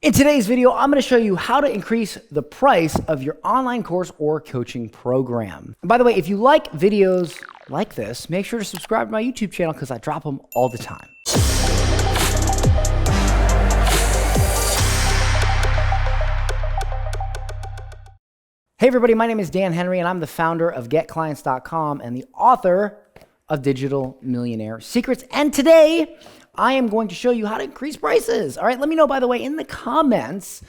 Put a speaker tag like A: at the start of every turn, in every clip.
A: In today's video, I'm going to show you how to increase the price of your online course or coaching program. And by the way, if you like videos like this, make sure to subscribe to my YouTube channel because I drop them all the time. Hey everybody, my name is Dan Henry and I'm the founder of GetClients.com and the author of Digital Millionaire Secrets. And today, I am going to show you how to increase prices. All right, let me know, by the way, in the comments,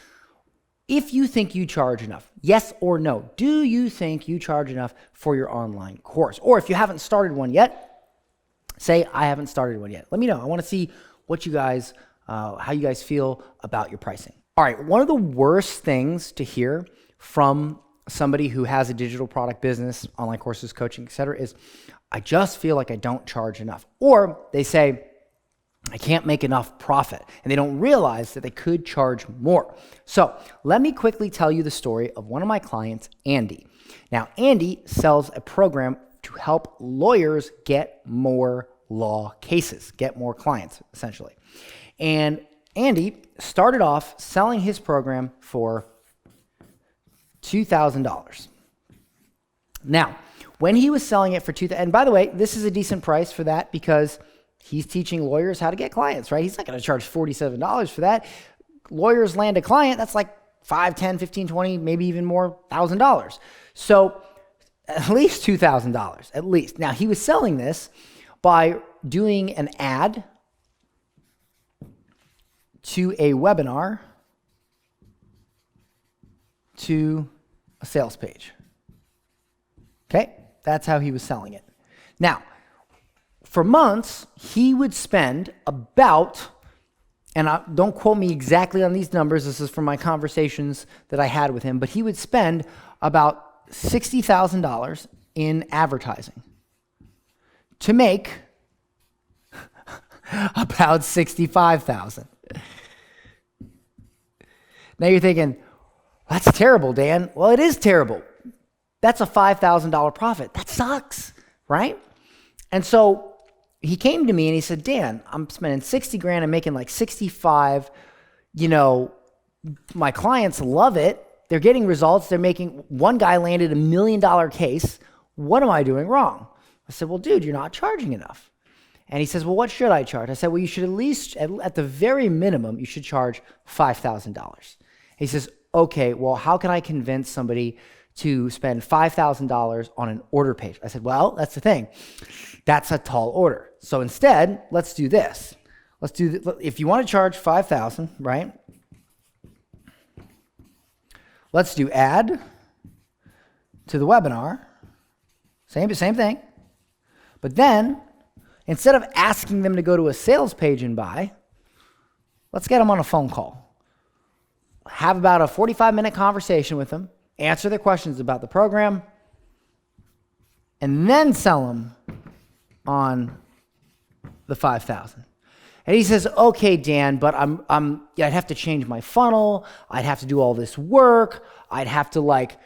A: if you think you charge enough. Yes or no. Do you think you charge enough for your online course? Or if you haven't started one yet, say, I haven't started one yet. Let me know. I want to see what you guys, how you guys feel about your pricing. All right, one of the worst things to hear from somebody who has a digital product business, online courses, coaching, etc., is, I just feel like I don't charge enough. Or they say, I can't make enough profit, and they don't realize that they could charge more. So let me quickly tell you the story of one of my clients, Andy. Now, Andy sells a program to help lawyers get more law cases, get more clients, essentially. And Andy started off selling his program for $2,000. Now, when he was selling it for $2,000, and by the way, this is a decent price for that because he's teaching lawyers how to get clients, right? He's not going to charge $47 for that. Lawyers land a client, that's like $5, $10, $15, $20, maybe even more, $1,000. So at least $2,000, at least. Now, he was selling this by doing an ad to a webinar to a sales page. Okay? That's how he was selling it. Now, for months, he would spend about, and don't quote me exactly on these numbers, this is from my conversations that I had with him, but he would spend about $60,000 in advertising to make about $65,000. Now you're thinking, that's terrible, Dan. Well, it is terrible. That's a $5,000 profit. That sucks, right? And so he came to me and he said, Dan, I'm spending 60 grand and making like 65. You know, my clients love it. They're getting results. They're making, one guy landed $1 million case. What am I doing wrong? I said, well, dude, you're not charging enough. And he says, well, what should I charge? I said, well, you should at least, at the very minimum, you should charge $5,000. He says, okay, well, how can I convince somebody to spend $5,000 on an order page? I said, well, that's the thing. That's a tall order. So instead, let's do this. If you want to charge $5,000, right? Let's do add to the webinar. Same thing. But then, instead of asking them to go to a sales page and buy, let's get them on a phone call. Have about a 45-minute conversation with them, answer their questions about the program, and then sell them on the $5,000. And he says, okay, Dan, but I'd have to change my funnel. I'd have to do all this work. I'd have to like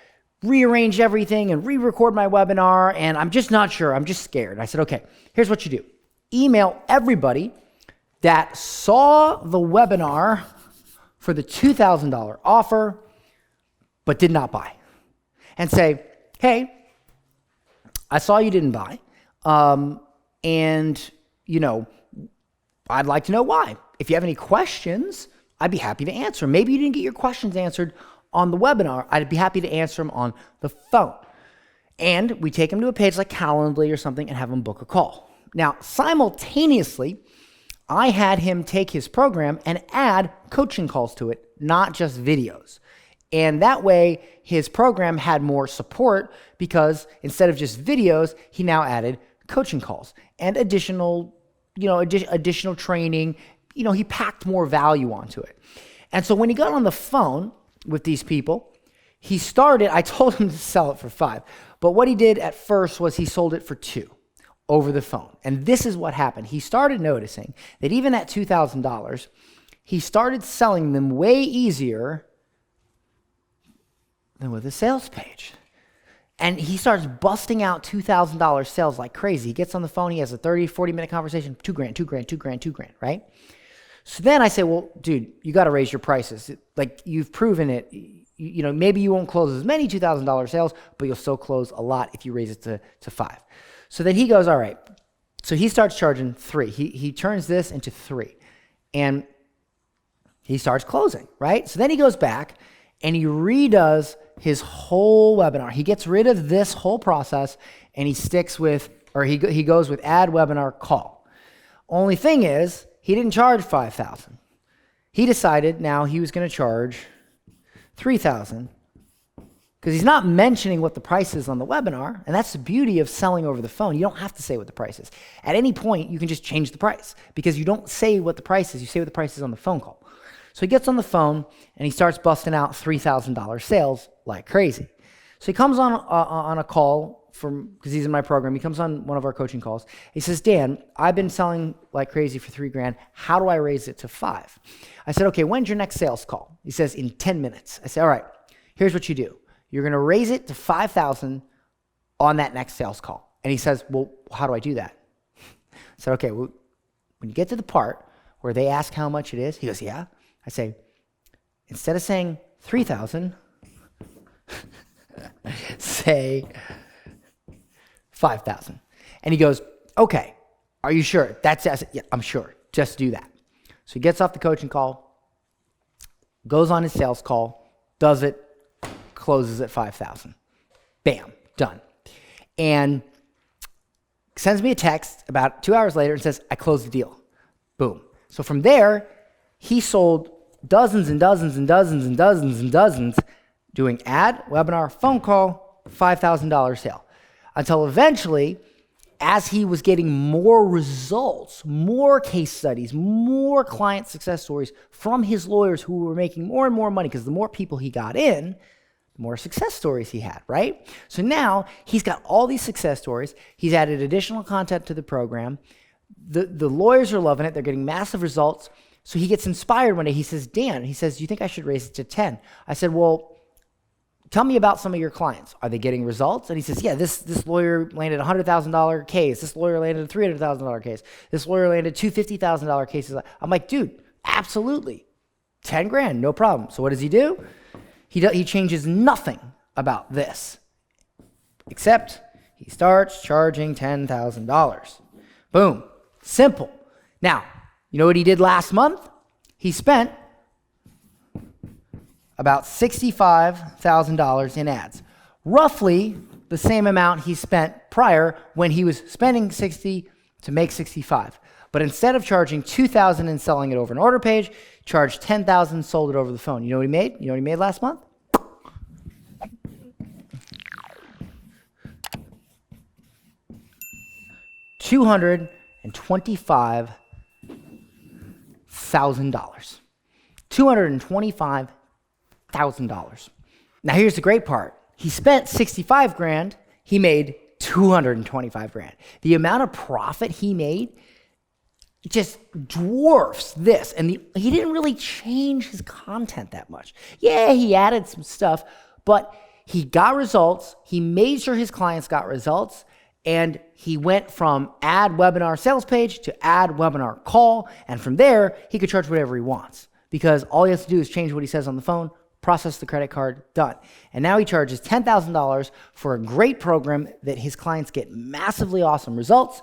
A: rearrange everything and re-record my webinar. And I'm just not sure. I'm just scared. I said, okay, here's what you do. Email everybody that saw the webinar for the $2,000 offer, but did not buy. And say, hey, I saw you didn't buy. And, you know, I'd like to know why. If you have any questions, I'd be happy to answer. Maybe you didn't get your questions answered on the webinar. I'd be happy to answer them on the phone. And we take them to a page like Calendly or something and have them book a call. Now, simultaneously, I had him take his program and add coaching calls to it, not just videos. And that way, his program had more support because instead of just videos, he now added coaching calls and additional training. You know, he packed more value onto it. And so when he got on the phone with these people, I told him to sell it for $5. But what he did at first was he sold it for $2 over the phone. And this is what happened. He started noticing that even at $2,000, he started selling them way easier than with a sales page. And he starts busting out $2,000 sales like crazy. He gets on the phone, he has a 30, 40-minute conversation, $2,000, $2,000, $2,000, $2,000, right? So then I say, well, dude, you got to raise your prices. Like, you've proven it. You know, maybe you won't close as many $2,000 sales, but you'll still close a lot if you raise it to 5. So then he goes, all right. So he starts charging 3. He turns this into 3. And he starts closing, right? So then he goes back and he redoes his whole webinar. He gets rid of this whole process and he sticks with, or he goes with add webinar call. Only thing is, he didn't charge $5,000. He decided now he was going to charge $3,000 because he's not mentioning what the price is on the webinar, and that's the beauty of selling over the phone. You don't have to say what the price is. At any point, you can just change the price because you don't say what the price is. You say what the price is on the phone call. So he gets on the phone and he starts busting out $3,000 sales like crazy. So he comes on a call because he's in my program. He comes on one of our coaching calls. He says, Dan, I've been selling like crazy for $3,000. How do I raise it to 5? I said, okay, when's your next sales call? He says, in 10 minutes. I said, all right, here's what you do. You're going to raise it to 5,000 on that next sales call. And he says, well, how do I do that? I said, okay, well, when you get to the part where they ask how much it is, he goes, yeah. I say, instead of saying 3,000, say 5,000. And he goes, okay, are you sure? I said, yeah, I'm sure. Just do that. So he gets off the coaching call, goes on his sales call, does it, closes at 5,000. Bam, done. And sends me a text about 2 hours later and says, I closed the deal. Boom. So from there, he sold dozens and dozens and dozens and dozens and dozens doing ad, webinar, phone call, $5,000 sale. Until eventually, as he was getting more results, more case studies, more client success stories from his lawyers who were making more and more money, because the more people he got in, the more success stories he had, right? So now he's got all these success stories. He's added additional content to the program. The lawyers are loving it. They're getting massive results. So he gets inspired one day. He says, Dan, he says, do you think I should raise it to 10? I said, well, tell me about some of your clients. Are they getting results? And he says, yeah, this lawyer landed a $100,000 case. This lawyer landed a $300,000 case. This lawyer landed two $50,000 cases. I'm like, dude, absolutely. 10 grand, no problem. So what does he do? He changes nothing about this, except he starts charging $10,000. Boom. Simple. Now, you know what he did last month? He spent about $65,000 in ads. Roughly the same amount he spent prior when he was spending 60 to make 65. But instead of charging $2,000 and selling it over an order page, charged $10,000, sold it over the phone. You know what he made? You know what he made last month? $225,000. $225,000. Now here's the great part. He spent 65 grand. He made 225 grand. The amount of profit he made just dwarfs this. And he didn't really change his content that much. Yeah, he added some stuff, but he got results. He made sure his clients got results. And he went from add webinar sales page to add webinar call. And from there, he could charge whatever he wants because all he has to do is change what he says on the phone, process the credit card, done. And now he charges $10,000 for a great program that his clients get massively awesome results.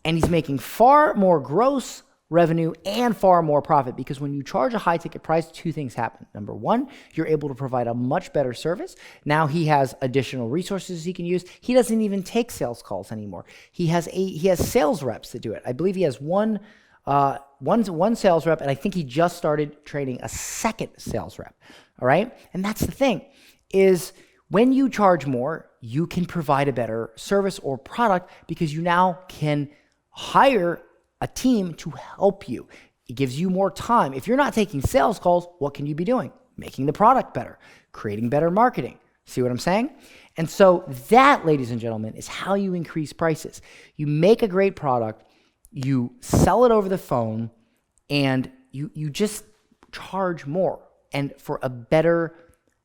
A: And he's making far more gross revenue and far more profit because when you charge a high ticket price, two things happen. Number one, you're able to provide a much better service. Now he has additional resources he can use. He doesn't even take sales calls anymore. He has sales reps that do it. I believe he has one sales rep, and I think he just started training a second sales rep. All right. And that's the thing is when you charge more, you can provide a better service or product because you now can hire a team to help you. It gives you more time. If you're not taking sales calls, what can you be doing? Making the product better, creating better marketing. See what I'm saying? And so that, ladies and gentlemen, is how you increase prices. You make a great product, you sell it over the phone, and you just charge more and for a better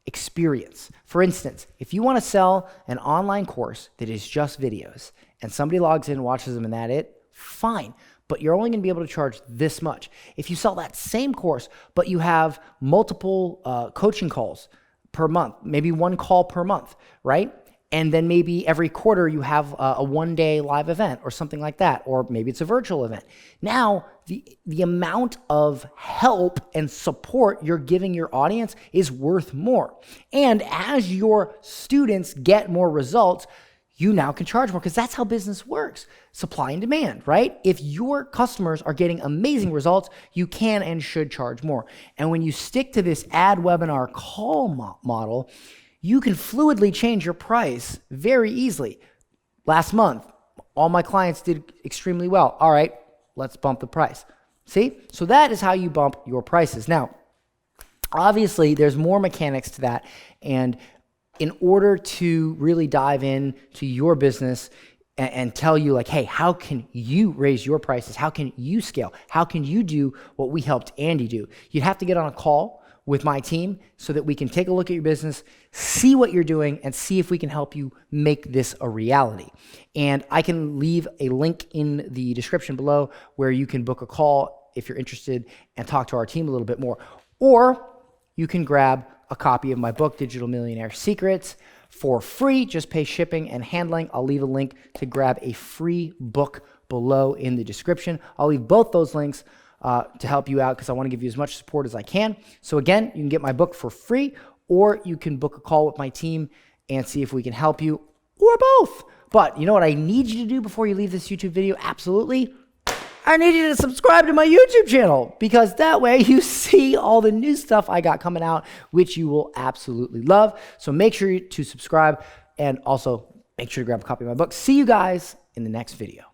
A: experience. For instance, if you want to sell an online course that is just videos and somebody logs in and watches them and that's it, fine. but you're only going to be able to charge this much. If you sell that same course, but you have multiple coaching calls per month, maybe one call per month, right? And then maybe every quarter you have a one-day live event or something like that, or maybe it's a virtual event. Now, the amount of help and support you're giving your audience is worth more. And as your students get more results, you now can charge more, because that's how business works. Supply and demand, right? If your customers are getting amazing results, you can and should charge more. And when you stick to this ad webinar call model, you can fluidly change your price very easily. Last month, all my clients did extremely well. All right, let's bump the price. See? So that is how you bump your prices. Now, obviously, there's more mechanics to that. And in order to really dive in to your business and tell you like, hey, how can you raise your prices? How can you scale? How can you do what we helped Andy do? You'd have to get on a call with my team so that we can take a look at your business, see what you're doing, and see if we can help you make this a reality. And I can leave a link in the description below where you can book a call if you're interested and talk to our team a little bit more. Or you can grab a copy of my book, Digital Millionaire Secrets, for free. Just pay shipping and handling. I'll leave a link to grab a free book below in the description. I'll leave both those links to help you out, because I want to give you as much support as I can. So again, you can get my book for free, or you can book a call with my team and see if we can help you, or both. But you know what I need you to do before you leave this YouTube video? Absolutely. I need you to subscribe to my YouTube channel, because that way you see all the new stuff I got coming out, which you will absolutely love. So make sure to subscribe, and also make sure to grab a copy of my book. See you guys in the next video.